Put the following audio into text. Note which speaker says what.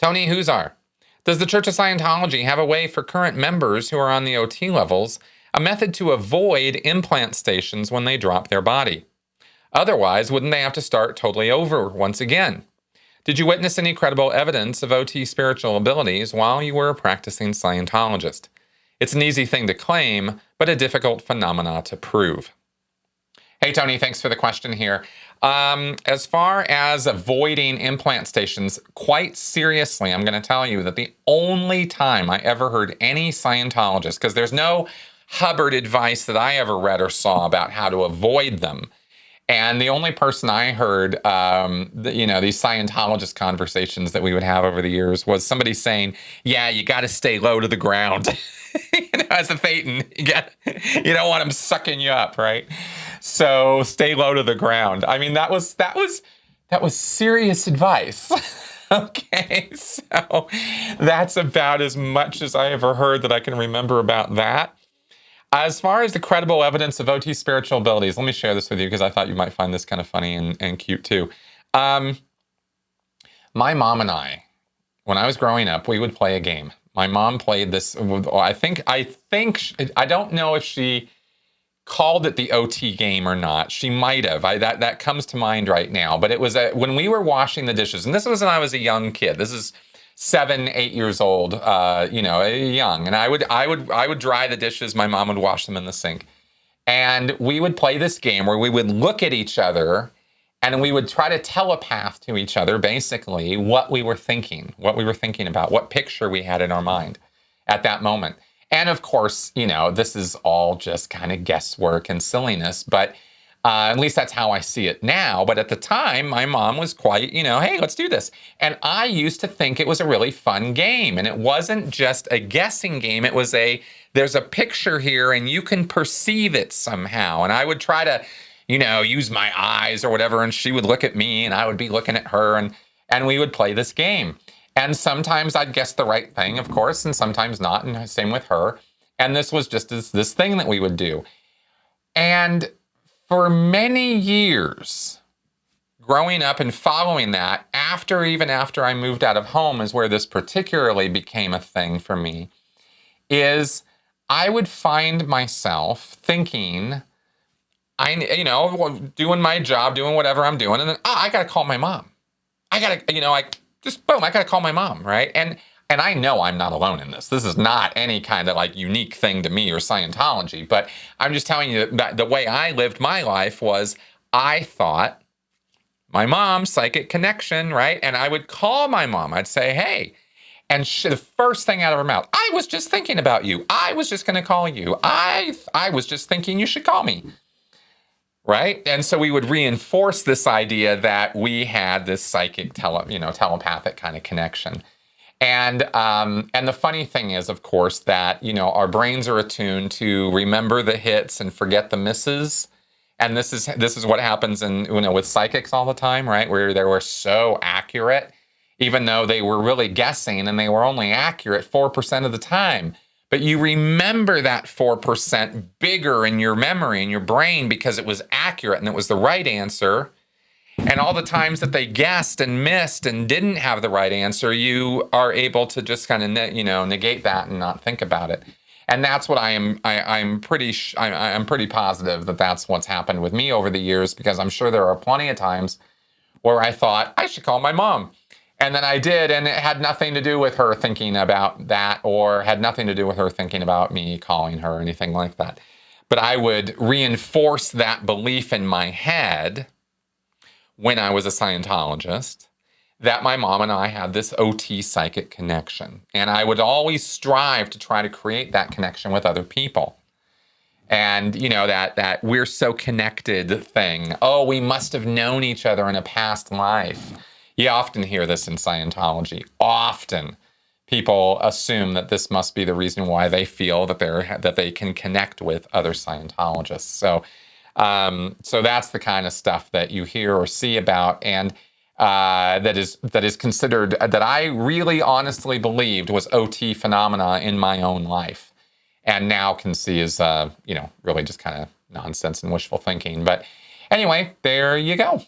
Speaker 1: Tony Huzar, does the Church of Scientology have a way for current members who are on the OT levels, a method to avoid implant stations when they drop their body? Otherwise, wouldn't they have to start totally over once again? Did you witness any credible evidence of OT spiritual abilities while you were a practicing Scientologist? It's an easy thing to claim, but a difficult phenomena to prove. Hey, Tony, thanks for the question here. As far as avoiding implant stations, quite seriously, I'm going to tell you that the only time I ever heard any Scientologist, because there's no Hubbard advice that I ever read or saw about how to avoid them. And the only person I heard, these Scientologist conversations that we would have over the years was somebody saying, yeah, you got to stay low to the ground. As a Thetan, you don't want them sucking you up, right? So stay low to the ground. I mean, that was serious advice. Okay, so that's about as much as I ever heard that I can remember about that. As far as the credible evidence of OT spiritual abilities, let me share this with you because I thought you might find this kind of funny and cute too. My mom and I, when I was growing up, we would play a game. My mom played this. I don't know if she called it the OT game or not. She might have. That comes to mind right now. But it was when we were washing the dishes, and this was when I was a young kid. This is 7, 8 years old, young. And I would dry the dishes. My mom would wash them in the sink. And we would play this game where we would look at each other and we would try to telepath to each other, basically, what we were thinking about, what picture we had in our mind at that moment. And of course, this is all just kind of guesswork and silliness, but at least that's how I see it now. But at the time, my mom was quite, hey, let's do this. And I used to think it was a really fun game. And it wasn't just a guessing game. It was there's a picture here and you can perceive it somehow. And I would try to, use my eyes or whatever. And she would look at me and I would be looking at her and we would play this game. And sometimes I'd guess the right thing, of course, and sometimes not. And same with her. And this was just this thing that we would do. And for many years, growing up and following that, even after I moved out of home is where this particularly became a thing for me, is I would find myself thinking, doing my job, doing whatever I'm doing, and then, I got to call my mom. I got to, I got to call my mom, right? And I know I'm not alone in this. This is not any kind of unique thing to me or Scientology, but I'm just telling you that the way I lived my life was I thought my mom's psychic connection, right? And I would call my mom. I'd say, hey, and the first thing out of her mouth, I was just thinking about you. I was just going to call you. I was just thinking you should call me. Right? And so we would reinforce this idea that we had this psychic, telepathic kind of connection. And the funny thing is, of course, that, our brains are attuned to remember the hits and forget the misses. And this is what happens with psychics all the time, right? Where they were so accurate, even though they were really guessing and they were only accurate 4% of the time. But you remember that 4% bigger in your memory, in your brain, because it was accurate and it was the right answer. And all the times that they guessed and missed and didn't have the right answer, you are able to just kind of, negate that and not think about it. And that's what I'm pretty positive that that's what's happened with me over the years, because I'm sure there are plenty of times where I thought I should call my mom. And then I did, and it had nothing to do with her thinking about that, or had nothing to do with her thinking about me calling her or anything like that. But I would reinforce that belief in my head when I was a Scientologist that my mom and I had this OT psychic connection. And I would always strive to try to create that connection with other people. And, that we're so connected thing. Oh, we must have known each other in a past life. You often hear this in Scientology. Often people assume that this must be the reason why they feel that they can connect with other Scientologists. So that's the kind of stuff that you hear or see about, and that is considered, that I really honestly believed was OT phenomena in my own life, and now can see as really just kind of nonsense and wishful thinking. But anyway, there you go.